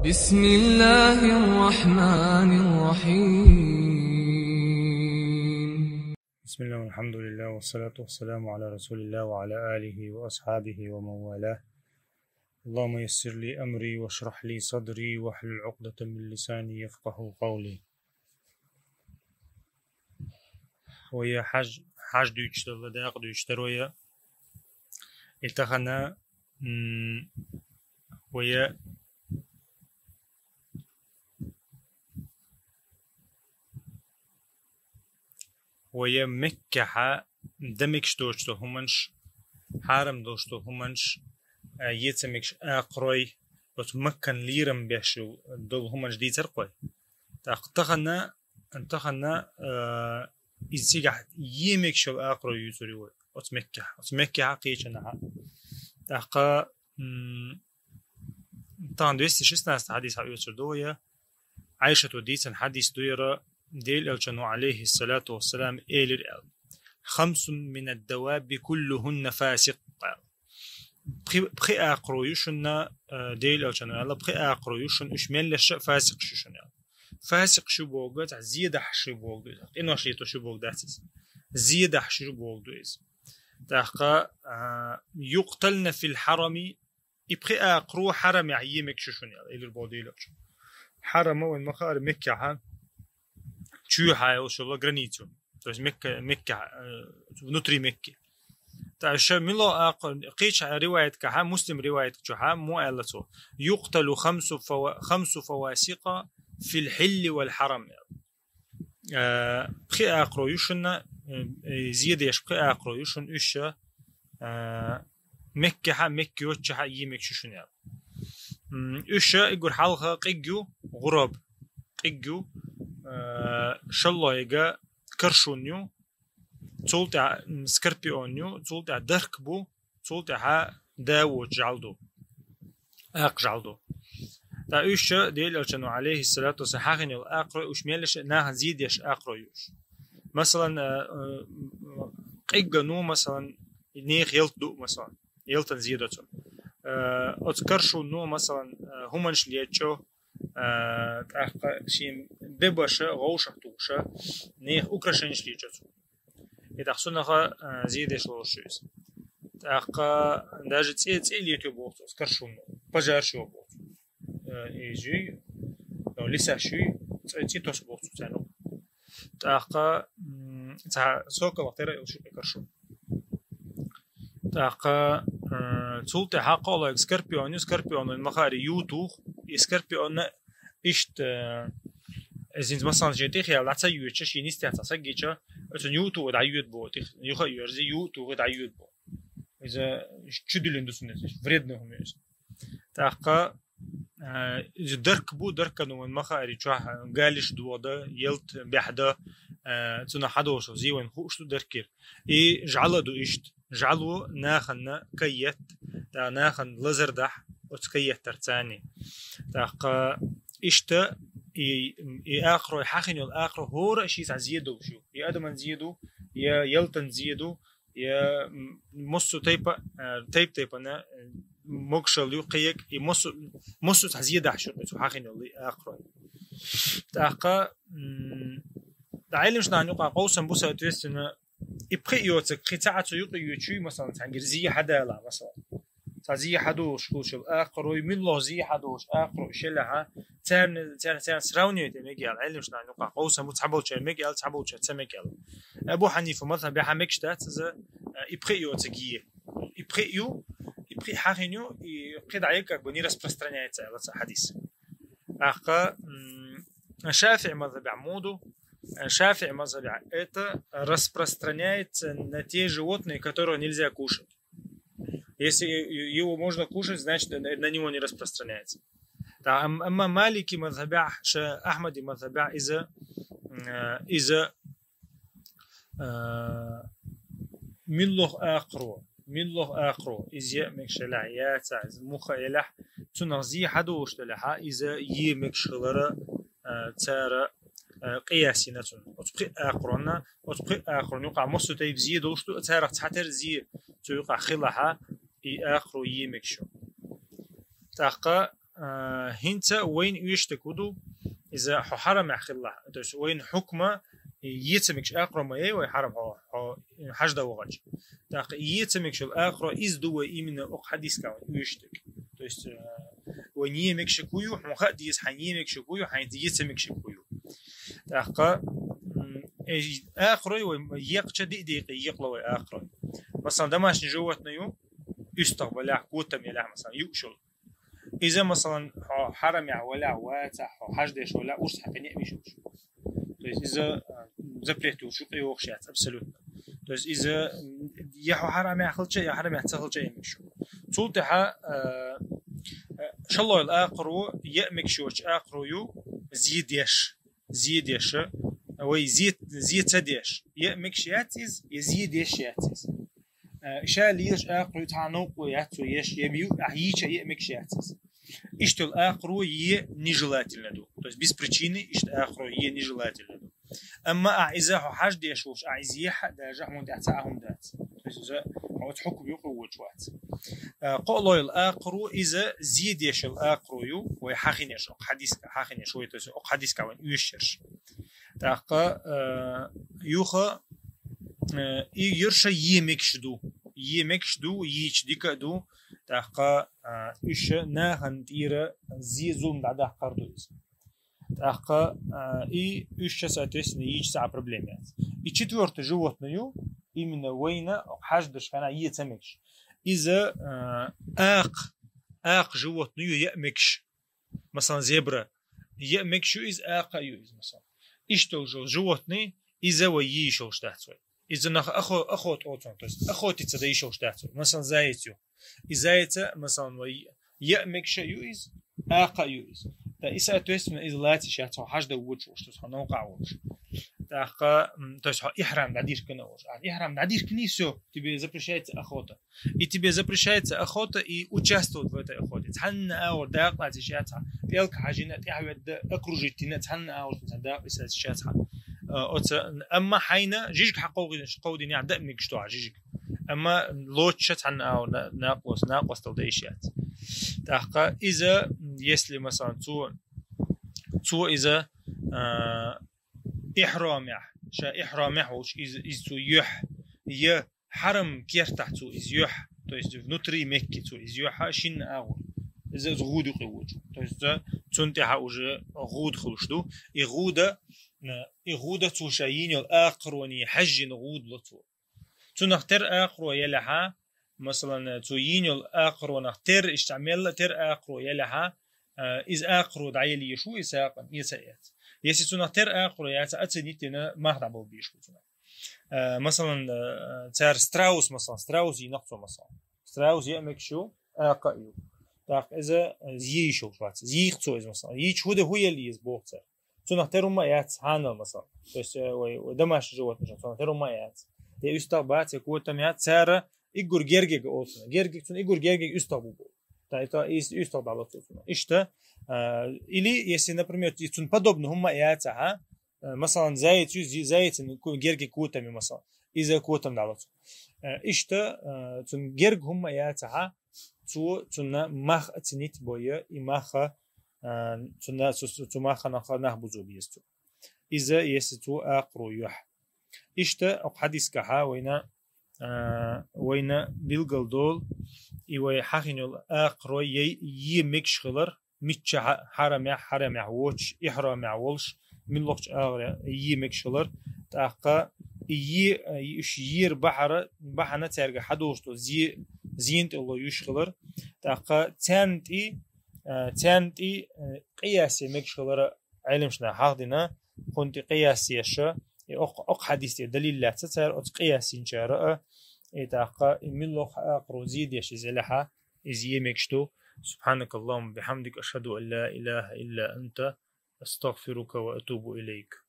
بسم الله الرحمن الرحيم. بسم الله والحمد لله والصلاة والسلام على رسول الله وعلى آله وأصحابه ومن والاه. اللهم يسر لي أمري واشرح لي صدري واحلل عقدة من لساني يفقه قولي. ويا حاج دوشتر لداق دوشتر ويا التخنا ويا مكة دمكش دوشتو همنش حارم دوشتو همنش يتمكش أقروي وتمكن ليرم بيشو دول همنش دي ترقوي تخنا إزيجح يمكشو أقروي يسوري وتمكة قيشنا تحقا طبعا 216 حديث يوسر دويا عائشة وديسن حديث دويرة ديل الجنو عليه الصلاة والسلام إيل 5 من الدواب كلهن فاسق بخي أقرو يشن ديل الجنو الله بخي أقرو يشن إشمل لش فاسق ششن فاسق شو بوجد زيادة شو بوجد إنه شيء تو شو بوجد زيادة شو بوجد تحقا يقتلن في الحرم يبخي أقرو حرم يعيمك ششن إلى البوديل حرم وين مخار مكة شو هاي وشو границу то есть مكة внутри مكة تعرف ملو قيش رواية كها مسلم رواية كها مو قالته يقتل 5 فواسق في الحل والحرم بخي أقرأ يشن زيادة يش بخي أقرأ يشن إيش مكة وجهها يمك ششنيا إيش يقول حلقة قيجو غراب قيجو شالله يجا كرشونيو تولت سكربيونيو تولت دركبو تولت داو جالدو جالدو تا إيش ديل أجنو عليه الصلاة والسلام الأقرأ وش ميلش ناه زيد يش أقرأيوش مثلا قيجنو مثلا نيخ يلتدو مثلا يلتن زيدتون أتكرشو نو مثلا همنش ليتشو شيء ببشة غوشة توشة نيخ أكرشنش ليجتو إذا حصلنا زيدش لوشيس تأقى داجت سئل يتوبوت كرشون بجار شو بوت يجي لو لسه شيء تيتوس بوت تانو تأقى سوق وقتها شو كرشون تأقى تولت حقا الله سكربيون المخاري يوتوخ سكربيون إشت إذا مثلا جيتي خيال لا تسيو تشي نيستي تسجيتش أتنيوتو ودعيود بو يخ يرزي يوتو ودعيود بو إذا شدوا لندسون فريدنهم يس تأقى إذا دركنو من مخاري شاه قالش دودا يلت بحدا تنا حدوش زيوين خوش دركير جعله دو إشت جعلو ناخن كيت تا ناخن لزردح وتكيت ترتاني تأقى إشت آخره حقن الآخر هو شيء زيادو شو يا أدم زيادو يا يلتن زيادو يا مصو تيبا أنا مقشل يقيك مصو زيادة شو حقن الآخر تأقى تعلمش نعنقع قوسا بوسا تويستنا يبقي يوتك قطعة يقي مثلا تنجر زي حدا لا مثلا زي حدوش كوش الآخر ويمين الله زي حدوش آخر شلها ترن سراوني تميجي على علم شنا نقع قوسا متحبوش ميجي على تحبوش تسميجي أبو حنيفة مثلا بيحمكش تات يبقي يوتجيه يبقي حقينيو يبقي دعيك بني распространяется على حديث أخا شافعي مذهب عمودو شافعي مذهب это распространяется на те животные, которые нельзя кушать. Если его можно кушать, значит на него не распространяется. أما مالكي مذهبه أحمد مذهبه إذا من الله آخره إذا مكشلع يا تعز مخيلح تنغزي حدوش تلحا إذا يمكشلر تارا قياسي نتون وتبقي آخرون يقع مصر تيب زي دوشتو تارا تحتر زي تيقع خلحا آخر يمكشو تاقا هنتا وين يشتكودو إذا حرم يخلع تس وين حكمه يتمكش آخر ما يه ويحرم حاج دوغج تاق يتمكش الآخر إز دو إيمن أق حديث كون يشتك تس وين يمكش كويو مخديس حين يمكش كويو حين يتمكش كويو تاق آخر يقش دقيق يقلو آخر مثلا دماش جواتنا يو يستقبل قوتم يلا مثلا يوشل إذا مثلا حرم ولا واتح حاج ديش ولا أرس حقني أمشوش إذا زبريتو شو قيو خشيت أبسلوتنا إذا يحو حرم يأخذ شيء حرم يأخذ شيء يمشو صوتها شالله الآخر يأمكشوش آخر يو زيد يش أو زيد سديش يأمكش ياتيز يزيد يش ياتيز شال يش آخر يتعنق وياتو يش يبيو أحييش يأمكش ياتيز إشت الآخر نجلاتنا دو بس причины إشت آخر نجلاتنا دو أما إذا حاج ديشوش عايزيح درجة من دعتهم دات إذا هو تحكم يقوى شوات قالوا الآخر إذا زيد يش الآخر يو ويحخن يش حديث حخن يش ويتوس حديث كون يشرش تاق يوخا يرشا يمكشدو يشديكدو تاق إيش ناهن تيرا زي زوم بعد قردوز تاق إيش ساتسني يج ساعة проблемات четвертый животное именно война حاجدش كان يتمكش إذا آق животное يأمكش مثلا زبرة يأمكش إذا آق يوز مثلا إيش توجو животное إذا ويشوش تحتوي إذا نخ أخوت أوتون تس أخوتي تدايشوش تحتوي مثلا زايتيو إذا مثلا يأمكش يوز آق يوز تا إسا توسم إذا لاتي شاتو حاجة وجوش تس هنوقع وش تاق تس إحرام دادير كنوش إحرام دادير كنيسو тебе запрещается охота и тебе запрещается охота и участвовать в этой охоте تحن أور داق لاتي شاتها بيلك حاجينة تحوي أكروجيتنا تحن أور داق إسا شاتها أما حينا جيجك حقوقي قودي نعدأ منك شتوع جيجك أما لوتشت عن أو ناقص توديشات تحقق إذا يسلي مثلا تو إذا إحرامح شا إحرامح وش إذا تو ي حرم كيرتح تو إذ يح то есть внутри Мекки то إذ يح شين أول إذا غود يقوج то есть تنتهى уже غود خلشدو إغودة تو شايين الآخر وني حج غود لطو تو نختار آخر يلها مثلا تو يين الآخر ونختار استعمال تر آخر يلها إذ آخر دعيلي يشو يساقن يسايات يسي تو نختار آخر ياتا أتنيتنا ما هدعبو بيشو مثلا تار ستراوس مثلا ستراوس ينقصو مثلا ستراوس يأمك شو آقايو تاق إذا يشو شوات يخصو إذا مثلا يشهد هو يلي يزبوغ تار تو نختار ما يات هانا مثلا بس ودماش جوات مثلا تو نختار ما يات يستقبات يكون تميات سارة إيجور جيرجيج أوصنا جيرجيج تون إيجور جيرجيج يستقبل تا يستقبل على طول إشتا или если например تون подобно هم ياتها مثلا زايت زايت يكون جيرجيج كوتامي مثلا إذا كوتام على طول إشتا تون جيرج هم ياتها تون مخ تنيت بويا إمخ تون مخ نخ بزو بيستو إذا يستو أقرو يح إشتا حديث كها وينا بيلقل دول إيوه حقنيول آخر يمكش خلر متش حرم ووش إحرام وولش من لقش آخر يمكش خلر تأقى يشير بحنا ترجع حدوشتو زينت الله يشخلر تأقى تانتي قياسي مكش خلر علمشنا حقنا كنت قياسي الشا أق حديث دليل لا تتر أت قياسين شارع إتاقة من لوح آخر زيد يشزلها إزي مكشتو سبحانك اللهم بحمدك أشهد أن لا إله إلا أنت أستغفرك وأتوب إليك